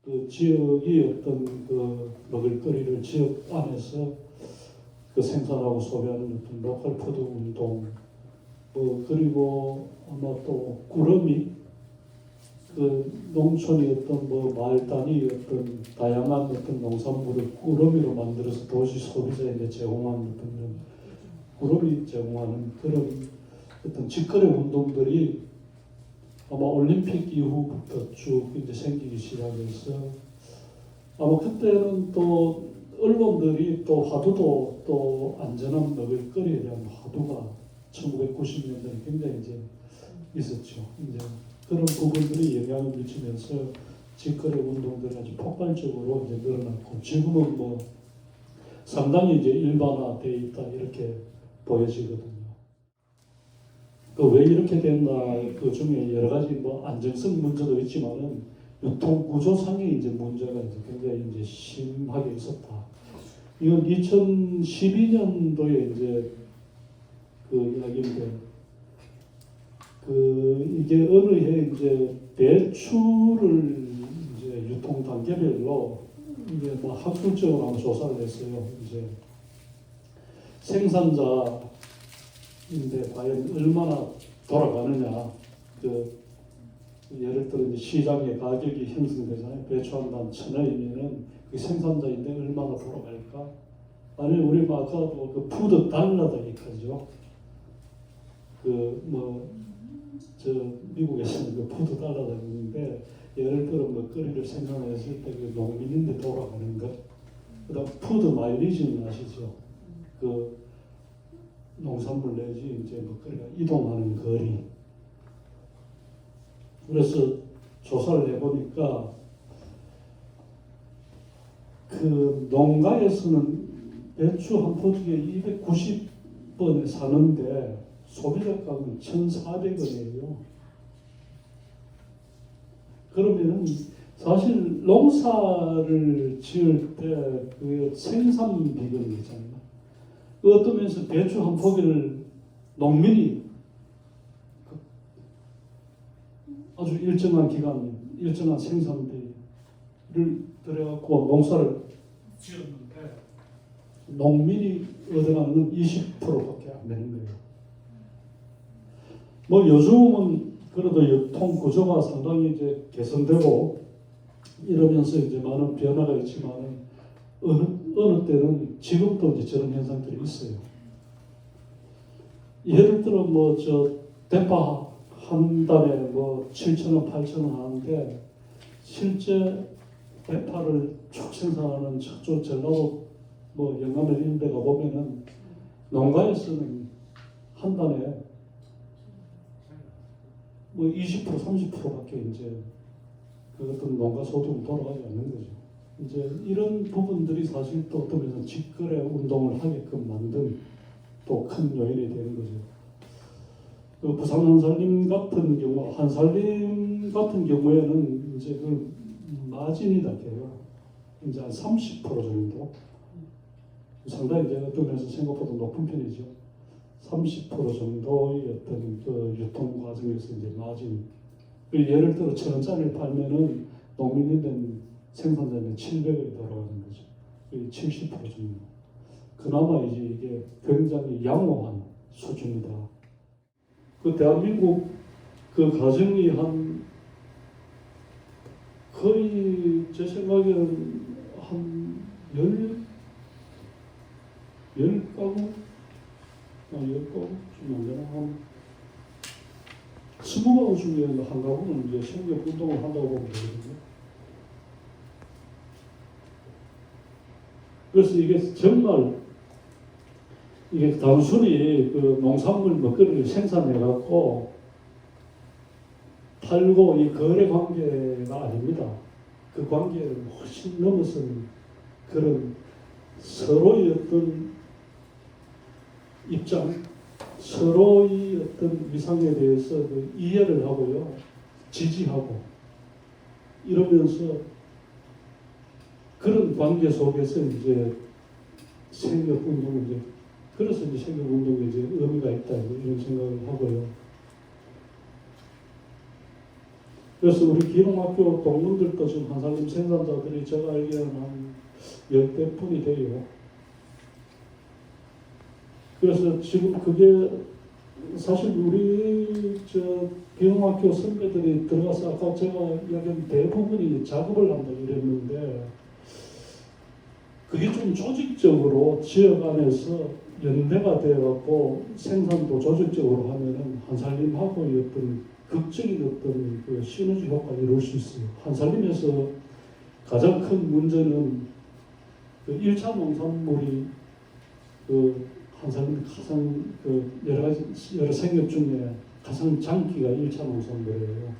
그 지역이 어떤 그 먹을거리를 지역 안에서 그 생산하고 소비하는 어떤 로컬 푸드 운동, 그리고 아마 또 꾸러미, 그 농촌이 어떤 마을 단위 어떤 다양한 어떤 농산물을 꾸러미로 만들어서 도시 소비자에게 제공하는 어떤 그런 꾸러미 제공하는 그런 어떤 직거래 운동들이 아마 올림픽 이후부터 쭉 이제 생기기 시작해서 아마 그때는 또 언론들이 또 화두도 또 안전한 먹을거리에 대한 화두가 1990년대에 굉장히 이제 있었죠. 이제 그런 부분들이 영향을 미치면서 직거래 운동들이 아주 폭발적으로 이제 늘어났고 지금은 상당히 이제 일반화되어 있다 이렇게 보여지거든요. 왜 이렇게 됐나 그 중에 여러 가지 안정성 문제도 있지만은 유통 구조상의 이제 문제가 이제 굉장히 이제 심하게 있었다. 이건 2012년도에 이제 그 이야기인데 이게 어느 해 이제 배추를 이제 유통 단계별로 이게 학술적으로 한번 조사를 했어요. 이제 생산자인데 과연 얼마나 돌아가느냐. 예를 들어 이제 시장에 가격이 형성되잖아요. 배추 한 단 1,000원이면은 그 생산자인데 얼마나 돌아갈까? 아니 우리 아까도 그 푸드 달러다 이거죠. 미국에서는 그 푸드 달러다 있는데 예를 들어 먹거리를 생산했을 때 그 농민인데 돌아가는 것. 그다음 푸드 마일리지는 아시죠? 그 농산물 내지 이제 먹거리가 이동하는 거리. 그래서 조사를 해보니까 그 농가에서는 배추 한 포기에 290원에 사는데 소비자 가격은 1,400원이에요. 그러면은 사실 농사를 지을 때 그 생산 비용이 있잖아요. 어떤 면에서 배추 한 포기를 농민이 아주 일정한 기간, 일정한 생산비를 들여갖고 농사를 지었는데 농민이 얻어가는 건 20%밖에 안 되는 거예요. 요즘은 그래도 유통 구조가 상당히 이제 개선되고 이러면서 이제 많은 변화가 있지만 어느 때는 지금도 이제 저런 현상들이 있어요. 예를 들어 대파 한 달에 7,000원, 8,000원 하는데 실제 대파를 쭉 생산하는 저쪽 전라도 영남에 이런 데 가보면은 농가에서는 한 달에 20%, 30%밖에 이제 그 어떤 농가 소득은 돌아가지 않는 거죠. 이제 이런 부분들이 사실 또 어떤 면에서 직거래 운동을 하게끔 만든 또 큰 요인이 되는 거죠. 그 부산 한살림 같은 경우에는 이제 그 마진이 낮게요. 이제 한 30% 정도. 상당히 이제 어떤 면에서 생각보다 높은 편이죠. 30% 정도의 어떤 그 유통 과정에서 이제 마진. 예를 들어 1,000원짜리를 팔면은 농민인된 생산자는 700원이 돌아가는 거죠. 70% 정도. 그나마 이제 이게 굉장히 양호한 수준이다. 그 대한민국 그 가정이 한 거의 제 생각에는 한 10가구? 10가구쯤 안 되나? 한 20가구 중에 한 가구는 이제 생계 운동을 한다고 보면 되거든요. 그래서 이게 정말 이게 단순히 그 농산물 먹거리를 생산해갖고 팔고 이 거래 관계가 아닙니다. 그 관계를 훨씬 넘어선 그런 서로의 어떤 입장, 서로의 어떤 위상에 대해서 그 이해를 하고요, 지지하고 이러면서 그런 관계 속에서 이제 생업운동을 이제 그래서 이제 생업운동에 이제 의미가 있다 이런 생각을 하고요. 그래서 우리 기농학교 동문들도 지금 한살림 생산자들이 제가 알기로는 한 10대 분이 돼요. 그래서 지금 그게 사실 우리 기농학교 선배들이 들어가서 아까 제가 이야기한 대부분이 작업을 한다 이랬는데 그게 좀 조직적으로 지역 안에서 연대가 되어갖고 생산도 조직적으로 하면은 한살림하고의 어떤 극적인 어떤 그 시너지 효과를 이룰 수 있어요. 한살림에서 가장 큰 문제는 그 1차 농산물이 그 한살림 가장 그 여러 생협 중에 가장 장기가 1차 농산물이에요.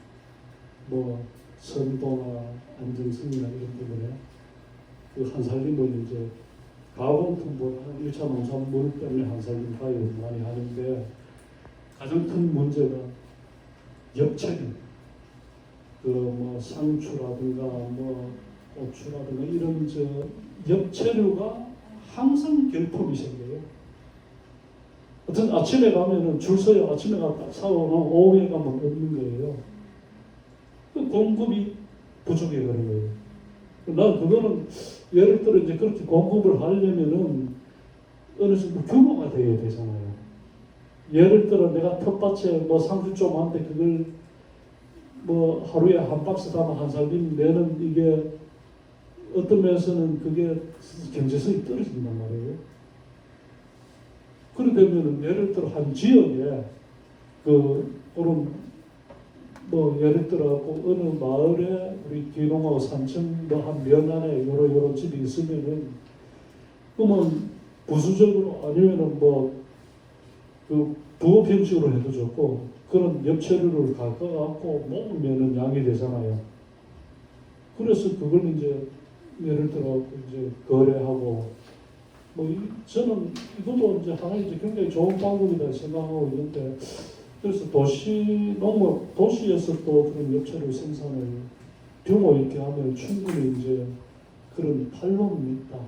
뭐 선도나 안정성이나 이런 부분에 그 한살림은 이제 가공품보다 1차 농산물 때문에 한살림 가입을 많이 하는데 가장 큰 문제가 엽채류, 그 뭐 상추라든가 뭐 고추라든가 이런 엽채류가 항상 결핍이 생겨요. 어떤 아침에 가면은 줄 서요. 아침에 딱 사오면 오후에 가면 없는 거예요. 그 공급이 부족해 그런 거예요. 난 그거는 예를 들어 이제 그렇게 공급을 하려면은 어느 정도 규모가 되어야 되잖아요. 예를 들어 내가 텃밭에 뭐 상추 좀 한데 그걸 뭐 하루에 한 박스 담아 한살림 내는 이게 어떤 면에서는 그게 경제성이 떨어진단 말이에요. 그러려면은 예를 들어 한 지역에 그런 뭐 예를 들어 어느 마을에 우리 기농하고 산청 뭐 한 면 안에 여러 집이 있으면은 그러면 부수적으로 아니면은 뭐 그 부업 형식으로 해도 좋고 그런 엽채류를 갖고 모으면은 양이 되잖아요. 그래서 그걸 이제 예를 들어 이제 거래하고 저는 이것도 이제 하나의 이제 굉장히 좋은 방법이다 생각하고 있는데 그래서 도시에서 또 그런 엽채류 생산을 규모 있게 하면 충분히 이제 그런 탄론이 있다.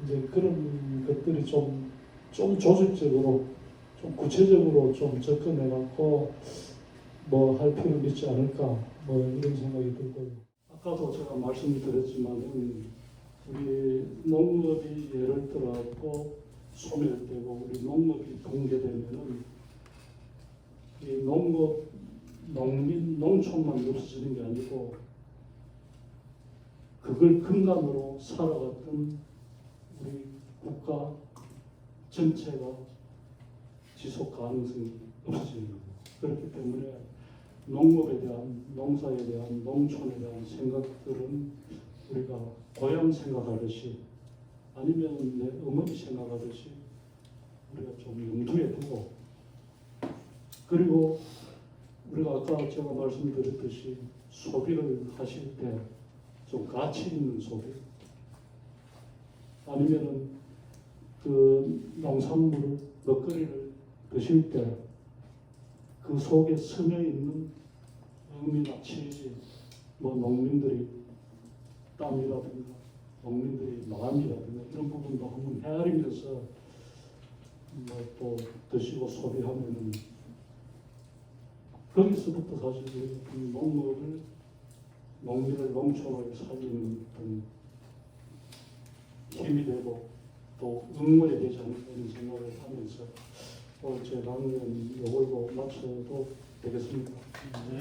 이제 그런 것들이 좀 조직적으로 좀 구체적으로 좀 접근해갖고 뭐 할 필요는 있지 않을까 뭐 이런 생각이 들고요. 아까도 제가 말씀드렸지만은 우리 농업이 예를 들어갖고 소멸되고 우리 농업이 붕괴되면은 이 농촌만 없어지는 게 아니고 그걸 근간으로 살아갔던 우리 국가 전체가 지속 가능성이 없어지는 거예요. 그렇기 때문에 농업에 대한, 농사에 대한, 농촌에 대한 생각들은 우리가 고향 생각하듯이 아니면 내 어머니 생각하듯이 우리가 좀 염두에 두고 그리고 우리가 아까 제가 말씀드렸듯이 소비를 하실 때 좀 가치 있는 소비 아니면은 그 농산물 먹거리를 드실 때 그 속에 스며 있는 의미나 취지 뭐 농민들이 땀이라든가 농민들이 마음이라든가 이런 부분도 한번 헤아리면서 뭐 또 드시고 소비하면은 거기서부터 사실 우리 농민을 농촌을 살리는 어떤 힘이 되고 또 응원이 되지 않을까 이런 생각을 하면서 오늘 제 강의는 이걸로 마쳐도 되겠습니다. 네.